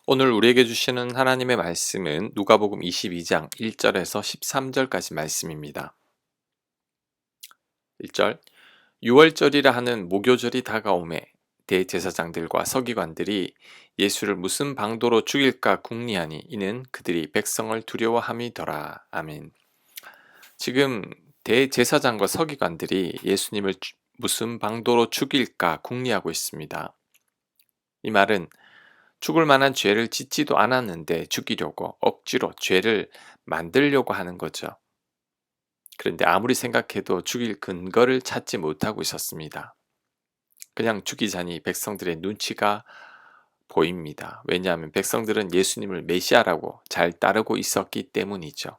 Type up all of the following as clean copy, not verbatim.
오늘 우리에게 주시는 하나님의 말씀은 누가복음 22장 1절에서 13절까지 말씀입니다. 1절 유월절이라 하는 무교절이 다가오매 대제사장들과 서기관들이 예수를 무슨 방도로 죽일까 궁리하니 이는 그들이 백성을 두려워함이더라. 아멘. 지금 대제사장과 서기관들이 예수님을 무슨 방도로 죽일까 궁리하고 있습니다. 이 말은 죽을 만한 죄를 짓지도 않았는데 죽이려고 억지로 죄를 만들려고 하는 거죠. 그런데 아무리 생각해도 죽일 근거를 찾지 못하고 있었습니다. 그냥 죽이자니 백성들의 눈치가 보입니다. 왜냐하면 백성들은 예수님을 메시아라고 잘 따르고 있었기 때문이죠.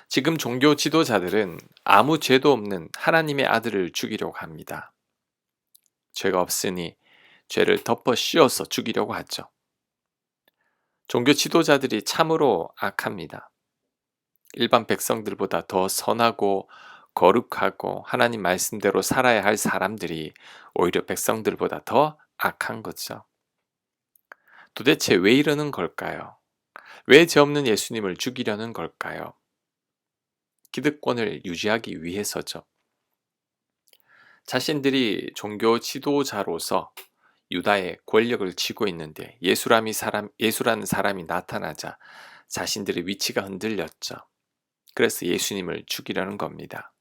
지금 종교 지도자들은 아무 죄도 없는 하나님의 아들을 죽이려고 합니다. 죄가 없으니 죄를 덮어 씌워서 죽이려고 하죠. 종교 지도자들이 참으로 악합니다. 일반 백성들보다 더 선하고 거룩하고 하나님 말씀대로 살아야 할 사람들이 오히려 백성들보다 더 악한 거죠. 도대체 왜 이러는 걸까요? 왜 죄 없는 예수님을 죽이려는 걸까요? 기득권을 유지하기 위해서죠. 자신들이 종교 지도자로서 유다의 권력을 쥐고 있는데 예수라는 사람이 나타나자 자신들의 위치가 흔들렸죠. 그래서 예수님을 죽이려는 겁니다.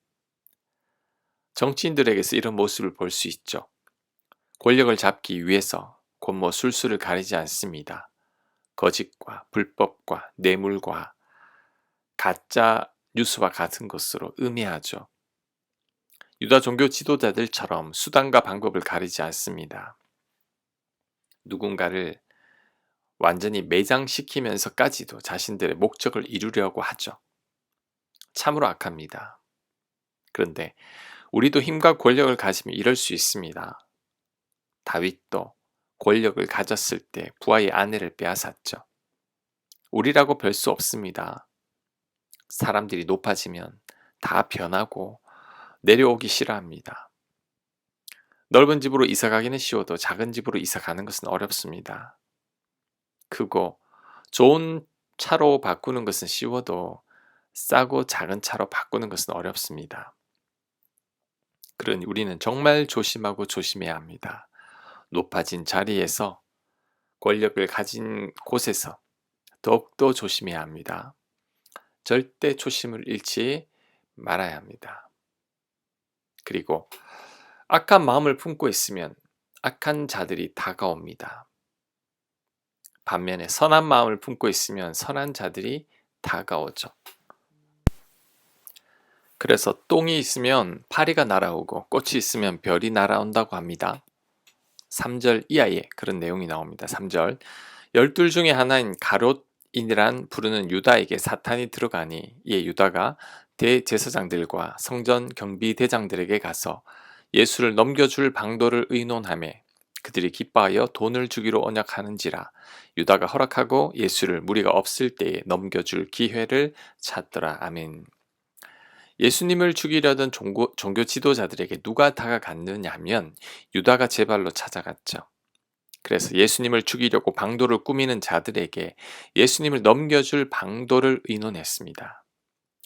정치인들에게서 이런 모습을 볼 수 있죠. 권력을 잡기 위해서 곧뭐 술수를 가리지 않습니다. 거짓과 불법과 뇌물과 가짜 뉴스와 같은 것으로 음해하죠. 유다 종교 지도자들처럼 수단과 방법을 가리지 않습니다. 누군가를 완전히 매장시키면서까지도 자신들의 목적을 이루려고 하죠. 참으로 악합니다. 그런데 우리도 힘과 권력을 가지면 이럴 수 있습니다. 다윗도 권력을 가졌을 때 부하의 아내를 빼앗았죠. 우리라고 별 수 없습니다. 사람들이 높아지면 다 변하고 내려오기 싫어합니다. 넓은 집으로 이사 가기는 쉬워도 작은 집으로 이사 가는 것은 어렵습니다. 크고 좋은 차로 바꾸는 것은 쉬워도 싸고 작은 차로 바꾸는 것은 어렵습니다. 그러니 우리는 정말 조심하고 조심해야 합니다. 높아진 자리에서 권력을 가진 곳에서 더욱더 조심해야 합니다. 절대 초심을 잃지 말아야 합니다. 그리고 악한 마음을 품고 있으면 악한 자들이 다가옵니다. 반면에 선한 마음을 품고 있으면 선한 자들이 다가오죠. 그래서 똥이 있으면 파리가 날아오고 꽃이 있으면 별이 날아온다고 합니다. 3절 이하에 그런 내용이 나옵니다. 3절 열둘 중에 하나인 가롯인이란 부르는 유다에게 사탄이 들어가니 이에 유다가 대제사장들과 성전 경비대장들에게 가서 예수를 넘겨줄 방도를 의논하매 그들이 기뻐하여 돈을 주기로 언약하는지라 유다가 허락하고 예수를 무리가 없을 때에 넘겨줄 기회를 찾더라. 아멘. 예수님을 죽이려던 종교 지도자들에게 누가 다가갔느냐 하면 유다가 제 발로 찾아갔죠. 그래서 예수님을 죽이려고 방도를 꾸미는 자들에게 예수님을 넘겨줄 방도를 의논했습니다.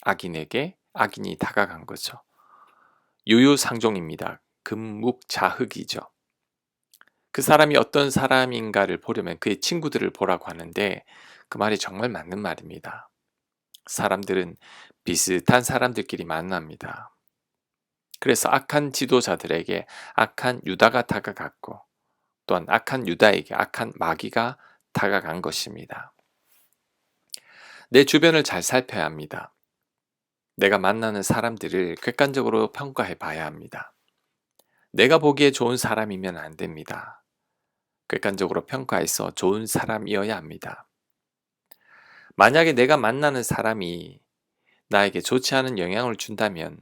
악인에게 악인이 다가간 거죠. 유유상종입니다. 금묵자흑이죠. 그 사람이 어떤 사람인가를 보려면 그의 친구들을 보라고 하는데 그 말이 정말 맞는 말입니다. 사람들은 비슷한 사람들끼리 만납니다. 그래서 악한 지도자들에게 악한 유다가 다가갔고 또한 악한 유다에게 악한 마귀가 다가간 것입니다. 내 주변을 잘 살펴야 합니다. 내가 만나는 사람들을 객관적으로 평가해 봐야 합니다. 내가 보기에 좋은 사람이면 안 됩니다. 객관적으로 평가해서 좋은 사람이어야 합니다. 만약에 내가 만나는 사람이 나에게 좋지 않은 영향을 준다면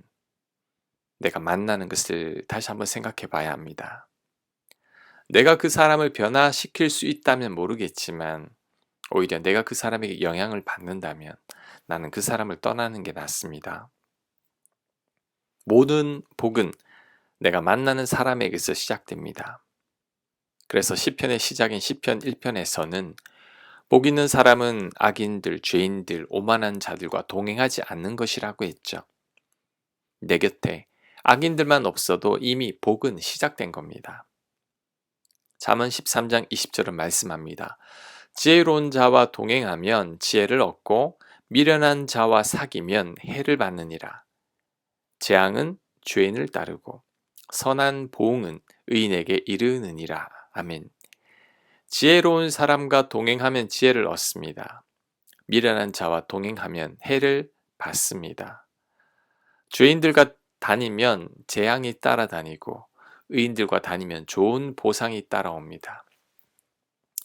내가 만나는 것을 다시 한번 생각해 봐야 합니다. 내가 그 사람을 변화시킬 수 있다면 모르겠지만 오히려 내가 그 사람에게 영향을 받는다면 나는 그 사람을 떠나는 게 낫습니다. 모든 복은 내가 만나는 사람에게서 시작됩니다. 그래서 시편의 시작인 시편 1편에서는 복 있는 사람은 악인들, 죄인들, 오만한 자들과 동행하지 않는 것이라고 했죠. 내 곁에 악인들만 없어도 이미 복은 시작된 겁니다. 잠언 13장 20절은 말씀합니다. 지혜로운 자와 동행하면 지혜를 얻고 미련한 자와 사귀면 해를 받느니라. 재앙은 죄인을 따르고 선한 보응은 의인에게 이르느니라. 아멘. 지혜로운 사람과 동행하면 지혜를 얻습니다. 미련한 자와 동행하면 해를 받습니다. 죄인들과 다니면 재앙이 따라다니고 의인들과 다니면 좋은 보상이 따라옵니다.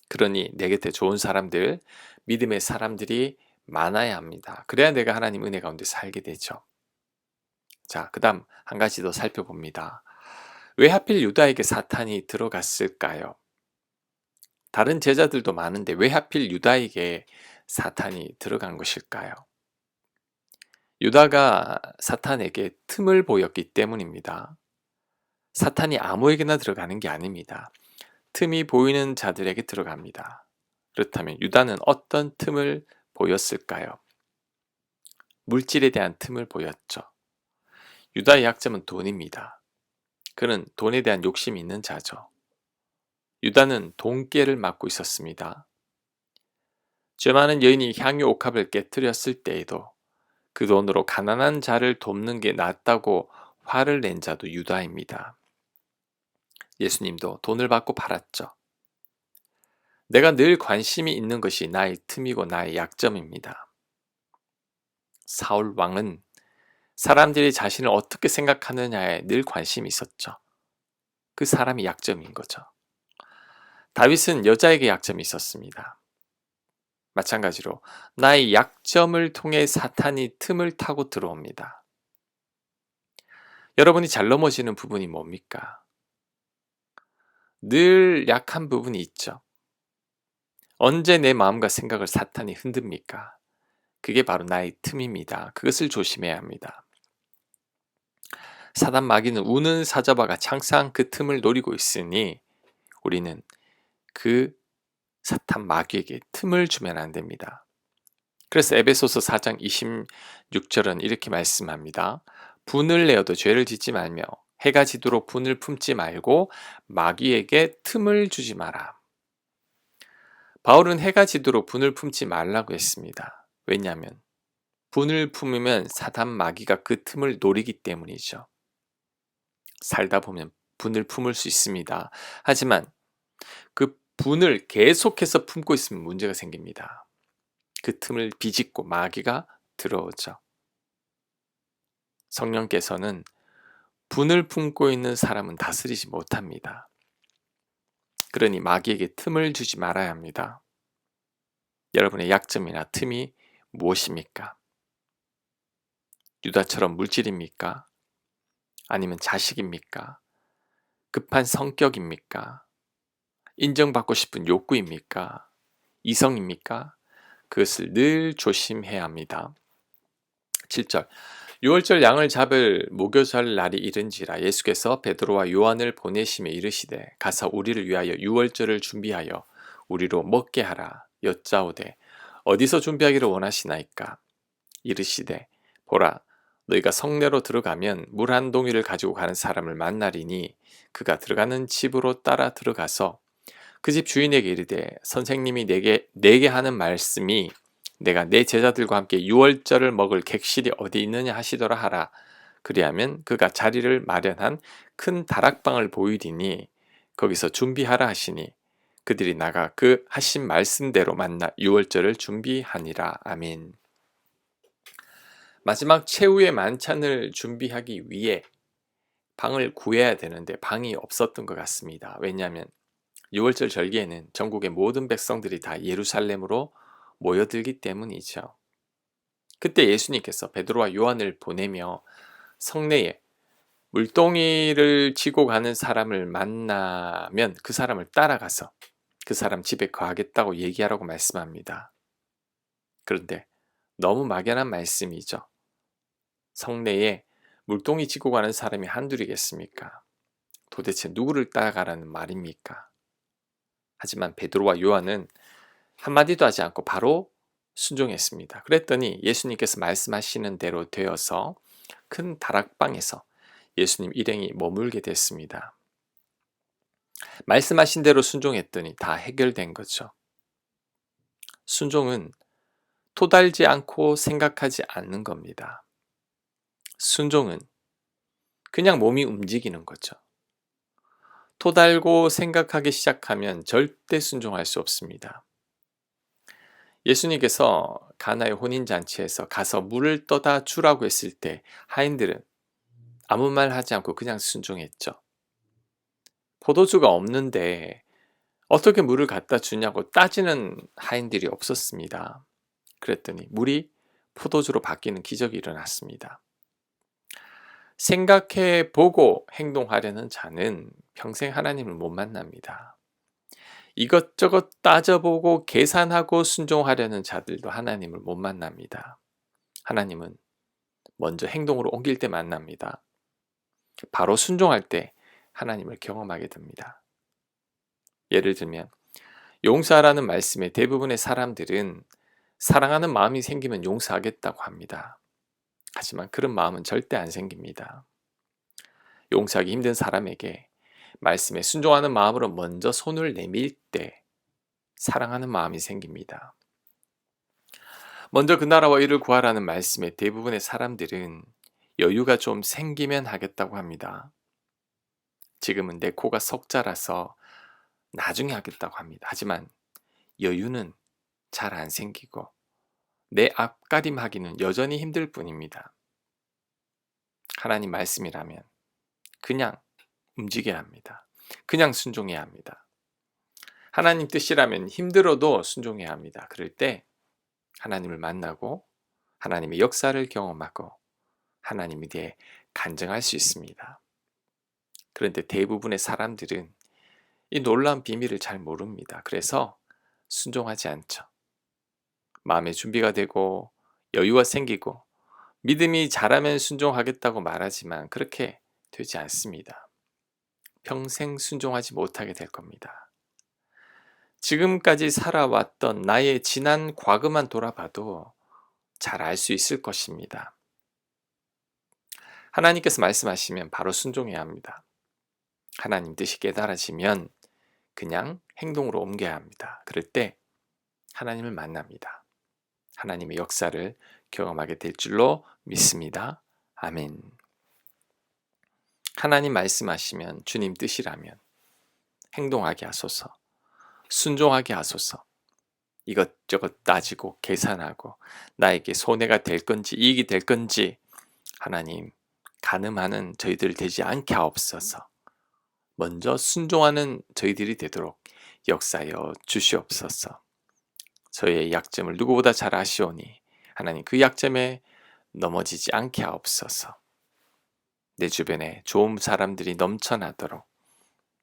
그러니 내 곁에 좋은 사람들, 믿음의 사람들이 많아야 합니다. 그래야 내가 하나님 은혜 가운데 살게 되죠. 자, 그 다음 한 가지 더 살펴봅니다. 왜 하필 유다에게 사탄이 들어갔을까요? 다른 제자들도 많은데 왜 하필 유다에게 사탄이 들어간 것일까요? 유다가 사탄에게 틈을 보였기 때문입니다. 사탄이 아무에게나 들어가는 게 아닙니다. 틈이 보이는 자들에게 들어갑니다. 그렇다면 유다는 어떤 틈을 보였을까요? 물질에 대한 틈을 보였죠. 유다의 약점은 돈입니다. 그는 돈에 대한 욕심이 있는 자죠. 유다는 돈깨를 맡고 있었습니다. 죄 많은 여인이 향유 옥합을 깨뜨렸을 때에도 그 돈으로 가난한 자를 돕는 게 낫다고 화를 낸 자도 유다입니다. 예수님도 돈을 받고 팔았죠. 내가 늘 관심이 있는 것이 나의 틈이고 나의 약점입니다. 사울 왕은 사람들이 자신을 어떻게 생각하느냐에 늘 관심이 있었죠. 그 사람이 약점인 거죠. 다윗은 여자에게 약점이 있었습니다. 마찬가지로 나의 약점을 통해 사탄이 틈을 타고 들어옵니다. 여러분이 잘 넘어지는 부분이 뭡니까? 늘 약한 부분이 있죠. 언제 내 마음과 생각을 사탄이 흔듭니까? 그게 바로 나의 틈입니다. 그것을 조심해야 합니다. 사단 마귀는 우는 사자와 같이 항상 그 틈을 노리고 있으니 우리는 그 사탄 마귀에게 틈을 주면 안 됩니다. 그래서 에베소서 4장 26절은 이렇게 말씀합니다. 분을 내어도 죄를 짓지 말며 해가 지도록 분을 품지 말고 마귀에게 틈을 주지 마라. 바울은 해가 지도록 분을 품지 말라고 했습니다. 왜냐하면 분을 품으면 사단 마귀가 그 틈을 노리기 때문이죠. 살다 보면 분을 품을 수 있습니다. 하지만 그 분을 계속해서 품고 있으면 문제가 생깁니다. 그 틈을 비집고 마귀가 들어오죠. 성령께서는 분을 품고 있는 사람은 다스리지 못합니다. 그러니 마귀에게 틈을 주지 말아야 합니다. 여러분의 약점이나 틈이 무엇입니까? 유다처럼 물질입니까? 아니면 자식입니까? 급한 성격입니까? 인정받고 싶은 욕구입니까? 이성입니까? 그것을 늘 조심해야 합니다. 7절 유월절 양을 잡을 목요절 날이 이른지라 예수께서 베드로와 요한을 보내심에 이르시되 가서 우리를 위하여 유월절을 준비하여 우리로 먹게 하라 여짜오되 어디서 준비하기를 원하시나이까 이르시되 보라 너희가 성내로 들어가면 물 한 동이를 가지고 가는 사람을 만나리니 그가 들어가는 집으로 따라 들어가서 그 집 주인에게 이르되 선생님이 내게 하는 말씀이 내가 내 제자들과 함께 유월절을 먹을 객실이 어디 있느냐 하시더라 하라. 그리하면 그가 자리를 마련한 큰 다락방을 보이리니 거기서 준비하라 하시니 그들이 나가 그 하신 말씀대로 만나 유월절을 준비하니라. 아멘. 마지막 최후의 만찬을 준비하기 위해 방을 구해야 되는데 방이 없었던 것 같습니다. 왜냐하면 유월절 절기에는 전국의 모든 백성들이 다 예루살렘으로 모여들기 때문이죠. 그때 예수님께서 베드로와 요한을 보내며 성내에 물동이를 지고 가는 사람을 만나면 그 사람을 따라가서 그 사람 집에 거하겠다고 얘기하라고 말씀합니다. 그런데 너무 막연한 말씀이죠. 성내에 물동이 지고 가는 사람이 한둘이겠습니까? 도대체 누구를 따라가라는 말입니까? 하지만 베드로와 요한은 한마디도 하지 않고 바로 순종했습니다. 그랬더니 예수님께서 말씀하시는 대로 되어서 큰 다락방에서 예수님 일행이 머물게 됐습니다. 말씀하신 대로 순종했더니 다 해결된 거죠. 순종은 토달지 않고 생각하지 않는 겁니다. 순종은 그냥 몸이 움직이는 거죠. 토달고 생각하기 시작하면 절대 순종할 수 없습니다. 예수님께서 가나의 혼인잔치에서 가서 물을 떠다 주라고 했을 때 하인들은 아무 말 하지 않고 그냥 순종했죠. 포도주가 없는데 어떻게 물을 갖다 주냐고 따지는 하인들이 없었습니다. 그랬더니 물이 포도주로 바뀌는 기적이 일어났습니다. 생각해 보고 행동하려는 자는 평생 하나님을 못 만납니다. 이것저것 따져보고 계산하고 순종하려는 자들도 하나님을 못 만납니다. 하나님은 먼저 행동으로 옮길 때 만납니다. 바로 순종할 때 하나님을 경험하게 됩니다. 예를 들면 용서하라는 말씀에 대부분의 사람들은 사랑하는 마음이 생기면 용서하겠다고 합니다. 하지만 그런 마음은 절대 안 생깁니다. 용서하기 힘든 사람에게 말씀에 순종하는 마음으로 먼저 손을 내밀 때 사랑하는 마음이 생깁니다. 먼저 그 나라와 이를 구하라는 말씀에 대부분의 사람들은 여유가 좀 생기면 하겠다고 합니다. 지금은 내 코가 석자라서 나중에 하겠다고 합니다. 하지만 여유는 잘 안 생기고 내 앞가림하기는 여전히 힘들 뿐입니다. 하나님 말씀이라면 그냥 움직여야 합니다. 그냥 순종해야 합니다. 하나님 뜻이라면 힘들어도 순종해야 합니다. 그럴 때 하나님을 만나고 하나님의 역사를 경험하고 하나님에 대해 간증할 수 있습니다. 그런데 대부분의 사람들은 이 놀라운 비밀을 잘 모릅니다. 그래서 순종하지 않죠. 마음의 준비가 되고 여유가 생기고 믿음이 자라면 순종하겠다고 말하지만 그렇게 되지 않습니다. 평생 순종하지 못하게 될 겁니다. 지금까지 살아왔던 나의 지난 과거만 돌아봐도 잘 알 수 있을 것입니다. 하나님께서 말씀하시면 바로 순종해야 합니다. 하나님 뜻이 깨달아지면 그냥 행동으로 옮겨야 합니다. 그럴 때 하나님을 만납니다. 하나님의 역사를 경험하게 될 줄로 믿습니다. 아멘. 하나님 말씀하시면 주님 뜻이라면 행동하게 하소서, 순종하게 하소서. 이것저것 따지고 계산하고 나에게 손해가 될 건지 이익이 될 건지 하나님 가늠하는 저희들 되지 않게 하옵소서. 먼저 순종하는 저희들이 되도록 역사여 주시옵소서. 저희의 약점을 누구보다 잘 아시오니 하나님 그 약점에 넘어지지 않게 하옵소서. 내 주변에 좋은 사람들이 넘쳐나도록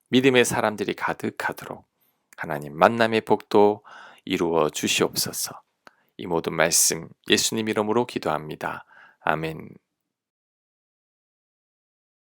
믿음의 사람들이 가득하도록 하나님 만남의 복도 이루어 주시옵소서. 이 모든 말씀 예수님 이름으로 기도합니다. 아멘.